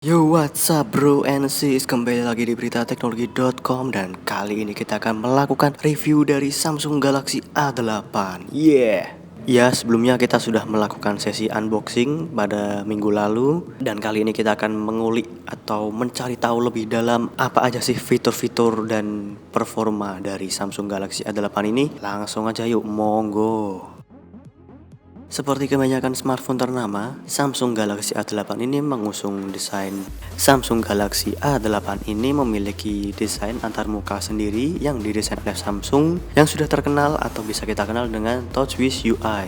Yo, what's up bro and sis, kembali lagi di berita teknologi.com. Dan kali ini kita akan melakukan review dari Samsung Galaxy A8. Ya, sebelumnya kita sudah melakukan sesi unboxing pada minggu lalu. Dan kali ini kita akan mengulik atau mencari tahu lebih dalam apa aja sih fitur-fitur dan performa dari Samsung Galaxy A8 ini. Langsung aja yuk, monggo. Seperti kebanyakan smartphone ternama, Samsung Galaxy A8 ini mengusung desain. Samsung Galaxy A8 ini memiliki desain antarmuka sendiri yang didesain oleh Samsung yang sudah terkenal atau bisa kita kenal dengan TouchWiz UI.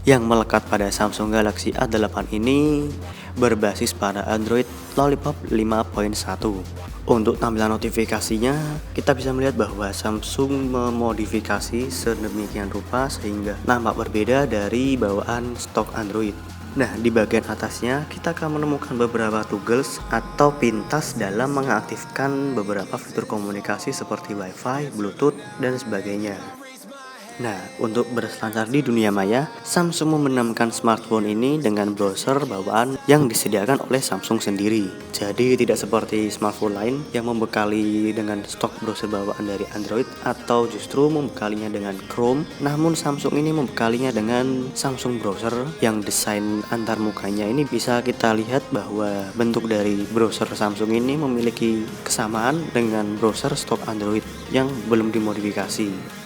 Yang melekat pada Samsung Galaxy A8 ini berbasis pada Android Lollipop 5.1. Untuk tampilan notifikasinya, kita bisa melihat bahwa Samsung memodifikasi sedemikian rupa sehingga nampak berbeda dari bawaan stok Android. Nah, di bagian atasnya kita akan menemukan beberapa toggles atau pintas dalam mengaktifkan beberapa fitur komunikasi seperti Wi-Fi, Bluetooth, dan sebagainya. Nah, untuk berselancar di dunia maya, Samsung membenamkan smartphone ini dengan browser bawaan yang disediakan oleh Samsung sendiri. Jadi tidak seperti smartphone lain yang membekali dengan stok browser bawaan dari Android atau justru membekalinya dengan Chrome. Namun Samsung ini membekalinya dengan Samsung Browser yang desain antarmukanya ini bisa kita lihat bahwa bentuk dari browser Samsung ini memiliki kesamaan dengan browser stok Android yang belum dimodifikasi.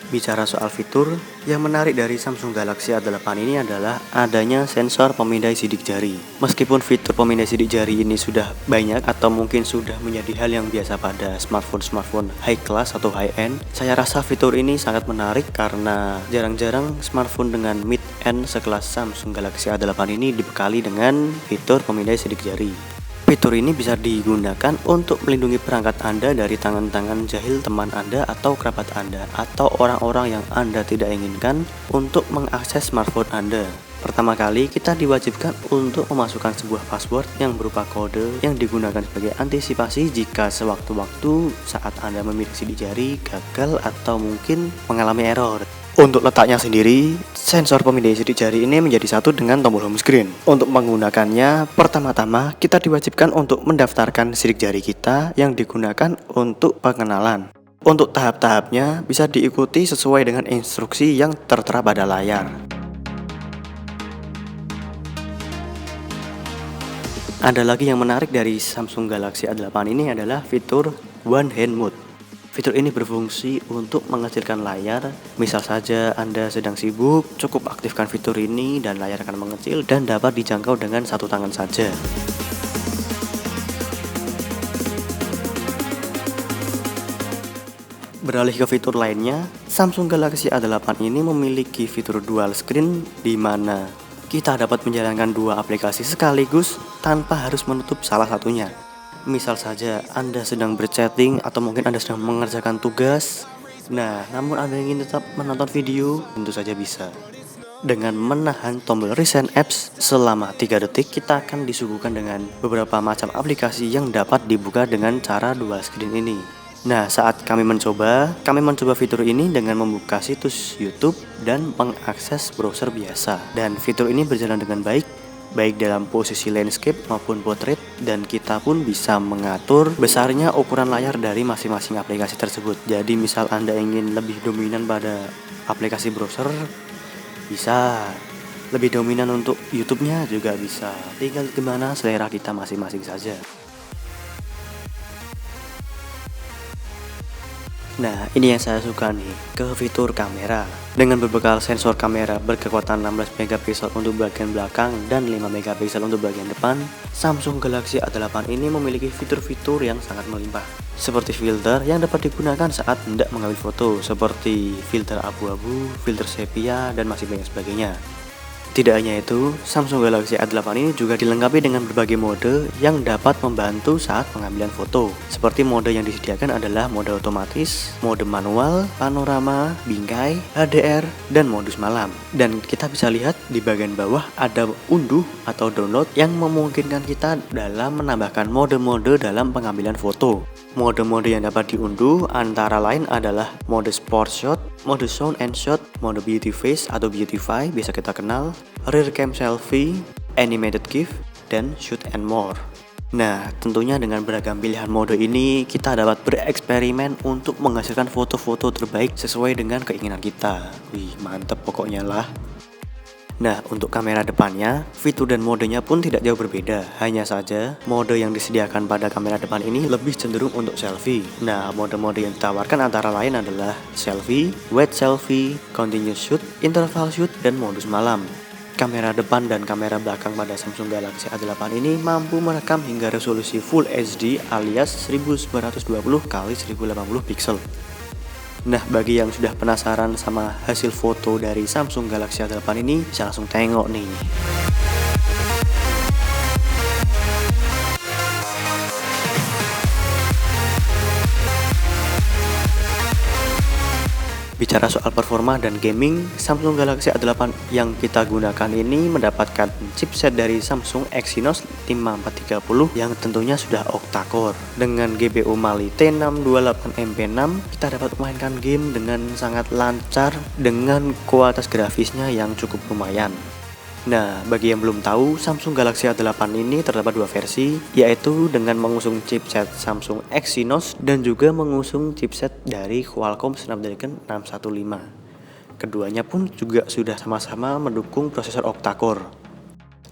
Bicara soal fitur, yang menarik dari Samsung Galaxy A8 ini adalah adanya sensor pemindai sidik jari. Meskipun fitur pemindai sidik jari ini sudah banyak atau mungkin sudah menjadi hal yang biasa pada smartphone high class atau high end, saya rasa fitur ini sangat menarik karena jarang-jarang smartphone dengan mid end sekelas Samsung Galaxy A8 ini dibekali dengan fitur pemindai sidik jari. Fitur ini bisa digunakan untuk melindungi perangkat Anda dari tangan-tangan jahil teman Anda atau kerabat Anda atau orang-orang yang Anda tidak inginkan untuk mengakses smartphone Anda. Pertama kali, kita diwajibkan untuk memasukkan sebuah password yang berupa kode yang digunakan sebagai antisipasi jika sewaktu-waktu saat Anda memiliki sidik jari gagal atau mungkin mengalami error. Untuk letaknya sendiri, sensor pemindai sidik jari ini menjadi satu dengan tombol home screen. Untuk menggunakannya, pertama-tama kita diwajibkan untuk mendaftarkan sidik jari kita yang digunakan untuk pengenalan. Untuk tahap-tahapnya bisa diikuti sesuai dengan instruksi yang tertera pada layar. Ada lagi yang menarik dari Samsung Galaxy A8 ini adalah fitur One Hand Mode. Fitur ini berfungsi untuk mengecilkan layar. Misal saja Anda sedang sibuk, cukup aktifkan fitur ini dan layar akan mengecil dan dapat dijangkau dengan satu tangan saja. Beralih ke fitur lainnya, Samsung Galaxy A8 ini memiliki fitur dual screen di mana kita dapat menjalankan dua aplikasi sekaligus tanpa harus menutup salah satunya. Misal saja Anda sedang berchatting atau mungkin Anda sedang mengerjakan tugas. Nah, namun Anda ingin tetap menonton video, tentu saja bisa. Dengan menahan tombol Recent Apps selama 3 detik, kita akan disuguhkan dengan beberapa macam aplikasi yang dapat dibuka dengan cara dual screen ini. Nah, saat kami mencoba fitur ini dengan membuka situs YouTube dan mengakses browser biasa. Dan fitur ini berjalan dengan baik dalam posisi landscape maupun portrait, dan kita pun bisa mengatur besarnya ukuran layar dari masing-masing aplikasi tersebut. Jadi misal Anda ingin lebih dominan pada aplikasi browser, bisa. Lebih dominan untuk YouTube-nya juga bisa. Tinggal gimana selera kita masing-masing saja. Nah, ini yang saya suka nih, ke fitur kamera. Dengan berbekal sensor kamera berkekuatan 16 megapiksel untuk bagian belakang dan 5 megapiksel untuk bagian depan, Samsung Galaxy A8 ini memiliki fitur-fitur yang sangat melimpah. Seperti filter yang dapat digunakan saat hendak mengambil foto, seperti filter abu-abu, filter sepia, dan masih banyak sebagainya. Tidak hanya itu, Samsung Galaxy A8 ini juga dilengkapi dengan berbagai mode yang dapat membantu saat pengambilan foto. Seperti mode yang disediakan adalah mode otomatis, mode manual, panorama, bingkai, HDR, dan modus malam. Dan kita bisa lihat di bagian bawah ada unduh atau download yang memungkinkan kita dalam menambahkan mode-mode dalam pengambilan foto. Mode-mode yang dapat diunduh antara lain adalah mode Sport Shot, mode Sound and Shot, mode Beauty Face atau Beautify bisa kita kenal, Rear Cam Selfie, Animated GIF, dan shoot and more. Nah, tentunya dengan beragam pilihan mode ini kita dapat bereksperimen untuk menghasilkan foto-foto terbaik sesuai dengan keinginan kita. Wih, mantep pokoknya lah. Nah, untuk kamera depannya, fitur dan modenya pun tidak jauh berbeda. Hanya saja, mode yang disediakan pada kamera depan ini lebih cenderung untuk selfie. Nah, mode-mode yang ditawarkan antara lain adalah selfie, wide selfie, continuous shoot, interval shoot, dan modus malam. Kamera depan dan kamera belakang pada Samsung Galaxy A8 ini mampu merekam hingga resolusi Full HD alias 1920x1080 pixel. Nah, bagi yang sudah penasaran sama hasil foto dari Samsung Galaxy A8 ini, bisa langsung tengok nih. Bicara soal performa dan gaming, Samsung Galaxy A8 yang kita gunakan ini mendapatkan chipset dari Samsung Exynos 5430 yang tentunya sudah octa-core. Dengan GPU Mali T628MP6, kita dapat memainkan game dengan sangat lancar dengan kualitas grafisnya yang cukup lumayan. Nah, bagi yang belum tahu, Samsung Galaxy A8 ini terdapat dua versi, yaitu dengan mengusung chipset Samsung Exynos dan juga mengusung chipset dari Qualcomm Snapdragon 615. Keduanya pun juga sudah sama-sama mendukung prosesor octa-core.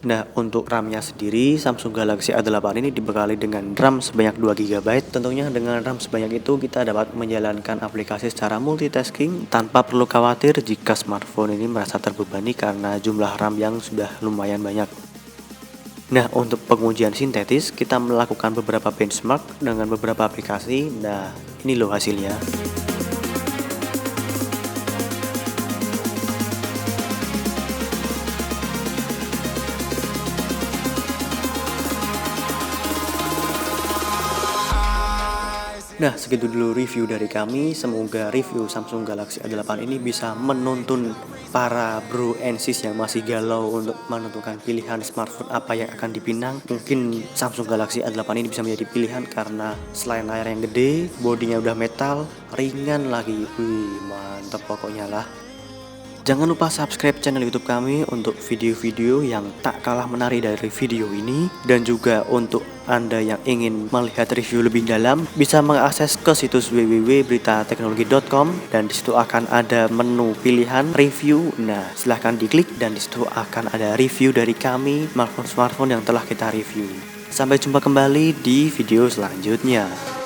Nah, untuk RAM-nya sendiri, Samsung Galaxy A8 ini dibekali dengan RAM sebanyak 2GB. Tentunya dengan RAM sebanyak itu kita dapat menjalankan aplikasi secara multitasking tanpa perlu khawatir jika smartphone ini merasa terbebani karena jumlah RAM yang sudah lumayan banyak. Nah, untuk pengujian sintetis, kita melakukan beberapa benchmark dengan beberapa aplikasi. Nah, ini loh hasilnya. Nah, segitu dulu review dari kami. Semoga review Samsung Galaxy A8 ini bisa menuntun para bro and sis yang masih galau untuk menentukan pilihan smartphone apa yang akan dipinang. Mungkin Samsung Galaxy A8 ini bisa menjadi pilihan karena selain layar yang gede, bodinya udah metal, ringan lagi. Wih, mantep pokoknya lah. Jangan lupa subscribe channel YouTube kami untuk video-video yang tak kalah menarik dari video ini. Dan juga untuk Anda yang ingin melihat review lebih dalam, bisa mengakses ke situs www.beritateknologi.com dan disitu akan ada menu pilihan review. Nah, silahkan diklik dan disitu akan ada review dari kami, smartphone yang telah kita review. Sampai jumpa kembali di video selanjutnya.